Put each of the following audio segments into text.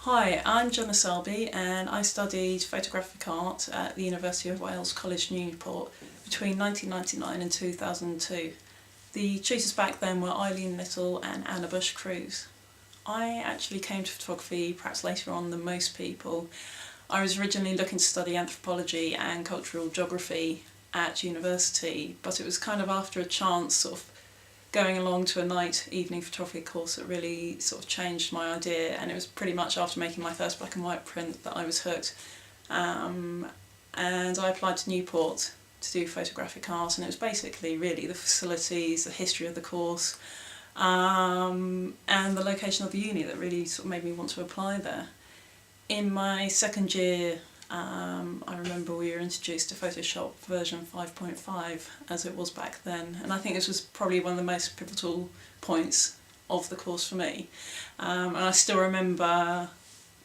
Hi, I'm Jenna Selby and I studied photographic art at the University of Wales College Newport between 1999 and 2002. The tutors back then were Eileen Little and Anna Bush-Cruz. I actually came to photography perhaps later on than most people. I was originally looking to study anthropology and cultural geography at university, but it was kind of after a chance sort of going along to a night evening photography course that really sort of changed my idea, and it was pretty much after making my first black and white print that I was hooked. And I applied to Newport to do photographic art, and it was basically really the facilities, the history of the course, and the location of the uni that really sort of made me want to apply there. In my second year, I remember we were introduced to Photoshop version 5.5 as it was back then, and I think this was probably one of the most pivotal points of the course for me. And I still remember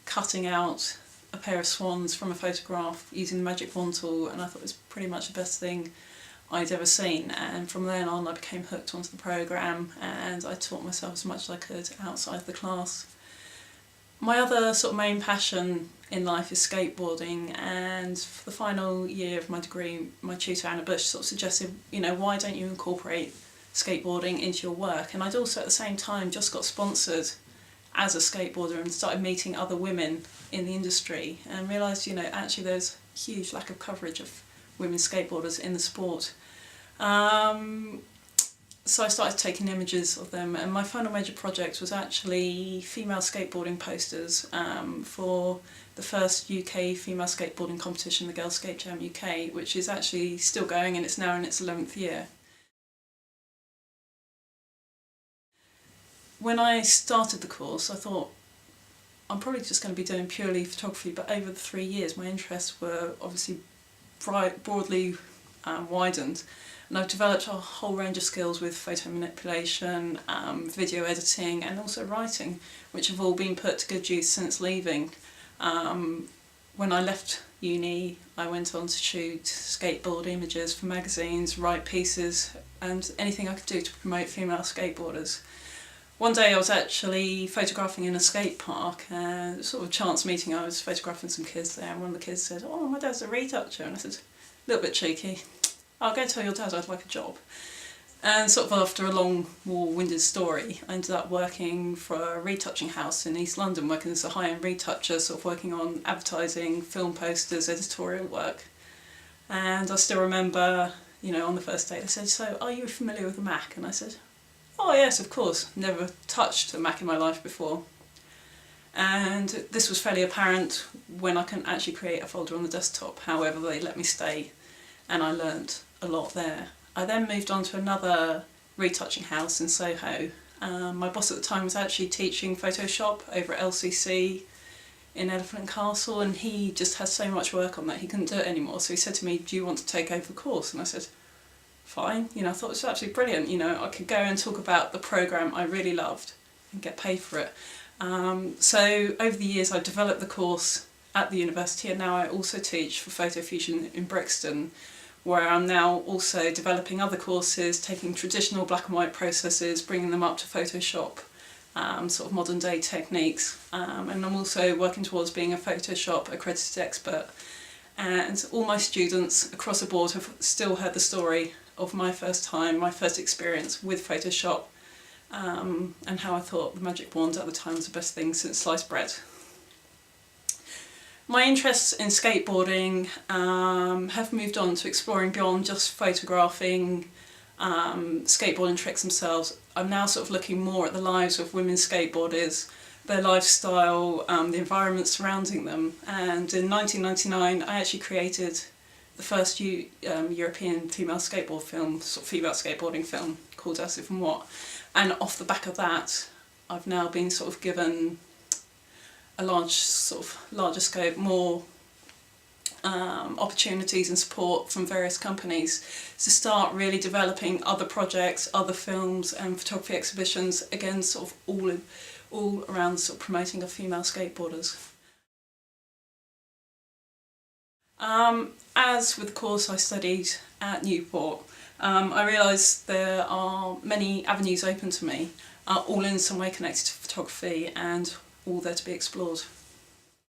cutting out a pair of swans from a photograph using the magic wand tool, and I thought it was pretty much the best thing I'd ever seen, and from then on I became hooked onto the programme and I taught myself as much as I could outside the class. My other sort of main passion in life is skateboarding, and for the final year of my degree, my tutor Anna Bush sort of suggested, why don't you incorporate skateboarding into your work? And I'd also at the same time just got sponsored as a skateboarder and started meeting other women in the industry and realised, actually there's a huge lack of coverage of women skateboarders in the sport. So I started taking images of them, and my final major project was actually female skateboarding posters for the first UK female skateboarding competition, the Girls Skate Jam UK, which is actually still going and it's now in its 11th year. When I started the course, I thought I'm probably just going to be doing purely photography, but over the 3 years my interests were obviously broadly widened. And I've developed a whole range of skills with photo manipulation, video editing and also writing, which have all been put to good use since leaving. When I left uni, I went on to shoot skateboard images for magazines, write pieces and anything I could do to promote female skateboarders. One day I was actually photographing in a skate park, and sort of a chance meeting. I was photographing some kids there and one of the kids said, "Oh, my dad's a retoucher," and I said, a little bit cheeky, "I'll go tell your dad I'd like a job." And sort of after a long, more winded story, I ended up working for a retouching house in East London, working as a high-end retoucher, sort of working on advertising, film posters, editorial work. And I still remember, on the first day they said, "So, are you familiar with the Mac?" And I said, "Oh yes, of course, never touched a Mac in my life before." And this was fairly apparent when I couldn't actually create a folder on the desktop. However, they let me stay and I learnt a lot there. I then moved on to another retouching house in Soho. My boss at the time was actually teaching Photoshop over at LCC in Elephant and Castle, and he just had so much work on that he couldn't do it anymore. So he said to me, "Do you want to take over the course?" And I said, "Fine." I thought it was absolutely brilliant. I could go and talk about the programme I really loved and get paid for it. So over the years I've developed the course at the university, and now I also teach for Photo Fusion in Brixton, where I'm now also developing other courses, taking traditional black and white processes, bringing them up to Photoshop, sort of modern day techniques, and I'm also working towards being a Photoshop accredited expert. And all my students across the board have still heard the story of my first time, my first experience with Photoshop, and how I thought the magic wand at the time was the best thing since sliced bread. My interests in skateboarding have moved on to exploring beyond just photographing skateboarding tricks themselves. I'm now sort of looking more at the lives of women skateboarders, their lifestyle, the environment surrounding them. And in 1999 I actually created the first European female skateboard film, sort of female skateboarding film, called As If and What. And off the back of that I've now been sort of given a larger scope, more opportunities and support from various companies to start really developing other projects, other films and photography exhibitions, again sort of all around sort of promoting of female skateboarders. As with the course I studied at Newport, I realised there are many avenues open to me, all in some way connected to photography and all there to be explored.